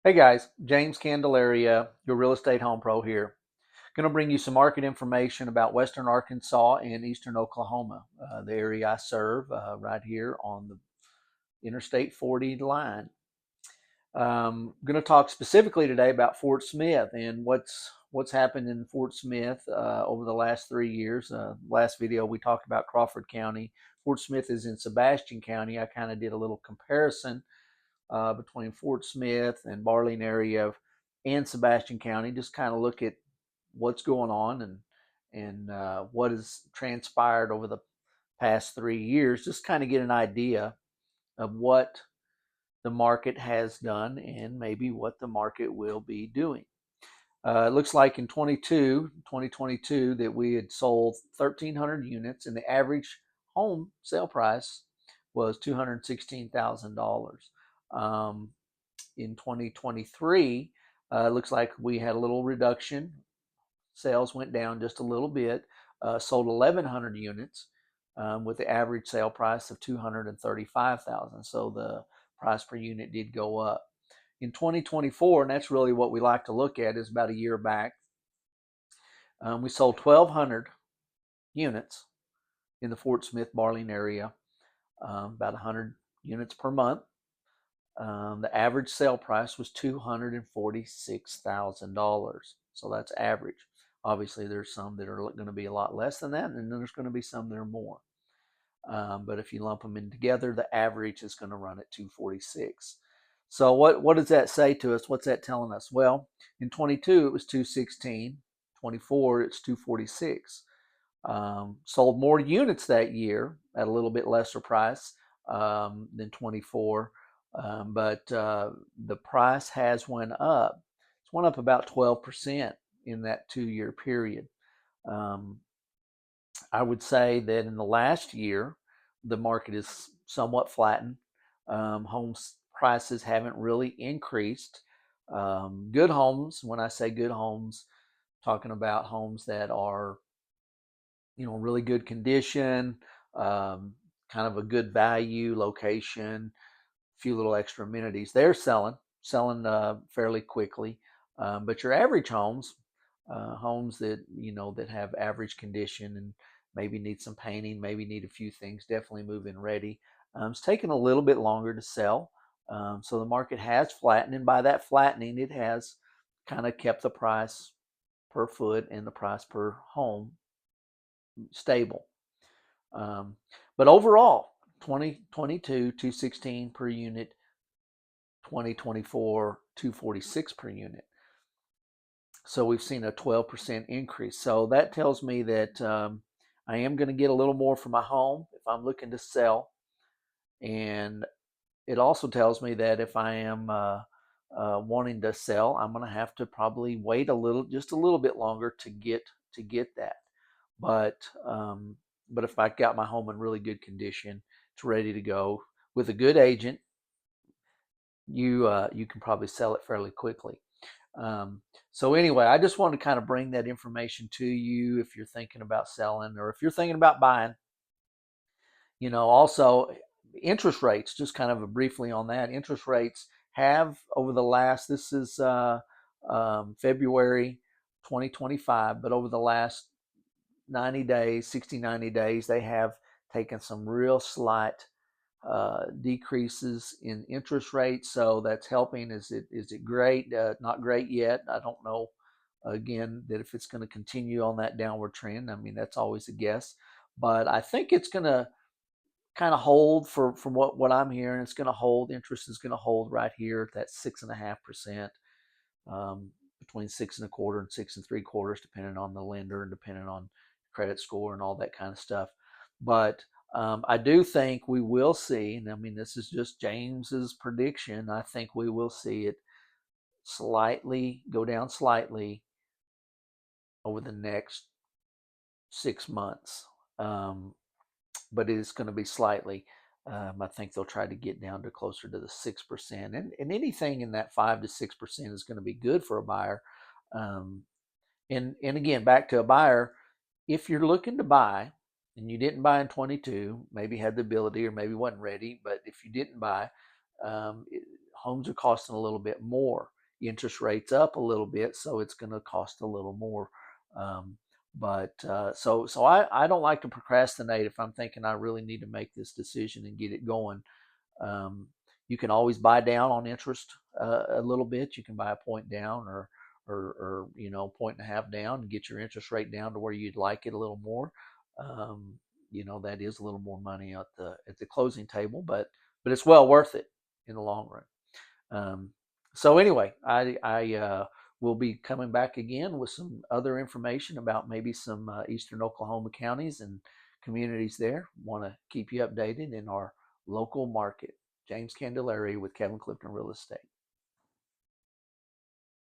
Hey guys, James Candelaria, your real estate home pro here. Going to bring you some market information about Western Arkansas and Eastern Oklahoma, the area I serve right here on the Interstate 40 line. Going to talk specifically today about Fort Smith and what's happened in Fort Smith over the last 3 years. Last video we talked about Crawford County. Fort Smith is in Sebastian County. I kind of did a little comparison between Fort Smith and Barling area and Sebastian County. Just kind of look at what's going on and what has transpired over the past 3 years. Just kind of get an idea of what the market has done and maybe what the market will be doing. It looks like in 2022, that we had sold 1,300 units, and the average home sale price was $216,000. Um, in 2023, it looks like we had a little reduction. Sales went down just a little bit. Sold 1,100 units with the average sale price of 235,000. So the price per unit did go up. In 2024, and that's really what we like to look at, is about a year back. We sold 1,200 units in the Fort Smith Barling area, about 100 units per month. The average sale price was $246,000. So that's average. Obviously, there's some that are going to be a lot less than that, and then there's going to be some that are more. But if you lump them in together, the average is going to run at 246. So what does that say to us? What's that telling us? Well, in 22 it was 216. 24 it's 246. Sold more units that year at a little bit lesser price than 24, but the price has went up. It's went up about 12% in that 2 year period. Um, I would say that in the last year, the market is somewhat flattened. Homes prices haven't really increased. Good homes, when I say good homes, talking about homes that are, really good condition, kind of a good value, location, a few little extra amenities. They're selling fairly quickly. But your average homes, homes that that have average condition and maybe need some painting, maybe need a few things, definitely move-in ready. It's taken a little bit longer to sell. So the market has flattened, and by that flattening, it has kind of kept the price per foot and the price per home stable. Um, but overall, 2022, 216 per unit, 2024, 246 per unit. So we've seen a 12% increase. So that tells me that I am going to get a little more for my home if I'm looking to sell. And it also tells me that if I am wanting to sell, I'm going to have to probably wait just a little bit longer to get that. But but if I got my home in really good condition, it's ready to go with a good agent, you can probably sell it fairly quickly. So anyway, I just wanted to kind of bring that information to you if you're thinking about selling or if you're thinking about buying. Also interest rates. Just kind of briefly on that. Interest rates have over the last. This is February 2025, but over the last 90 days, 60, 90 days, they have taken some real slight decreases in interest rates. So that's helping. Is it great? Not great yet. I don't know. Again, that if it's going to continue on that downward trend, I mean that's always a guess. But I think it's going to kind of hold from what I'm hearing. It's going to hold. Interest is going to hold right here at that 6.5%, between 6.25% and 6.75%, depending on the lender and depending on credit score and all that kind of stuff. But I do think we will see, and I mean this is just James's prediction. I think we will see it slightly go down slightly over the next 6 months. Um, but it is going to be slightly. I think they'll try to get down to closer to the 6%, and anything in that 5 to 6% is going to be good for a buyer. Um, and again, back to a buyer, if you're looking to buy and you didn't buy in 22, maybe had the ability or maybe wasn't ready, but if you didn't buy, homes are costing a little bit more. interest rates up a little bit, so it's going to cost a little more. Um, but I don't like to procrastinate if I'm thinking I really need to make this decision and get it going. Um, you can always buy down on interest a little bit. You can buy a point down or point and a half down and get your interest rate down to where you'd like it a little more. Um, that is a little more money at the closing table, but it's well worth it in the long run. So anyway, I will be coming back again with some other information about maybe some eastern Oklahoma counties and communities there. Want to keep you updated in our local market. James Candelaria with Kevin Clifton Real Estate.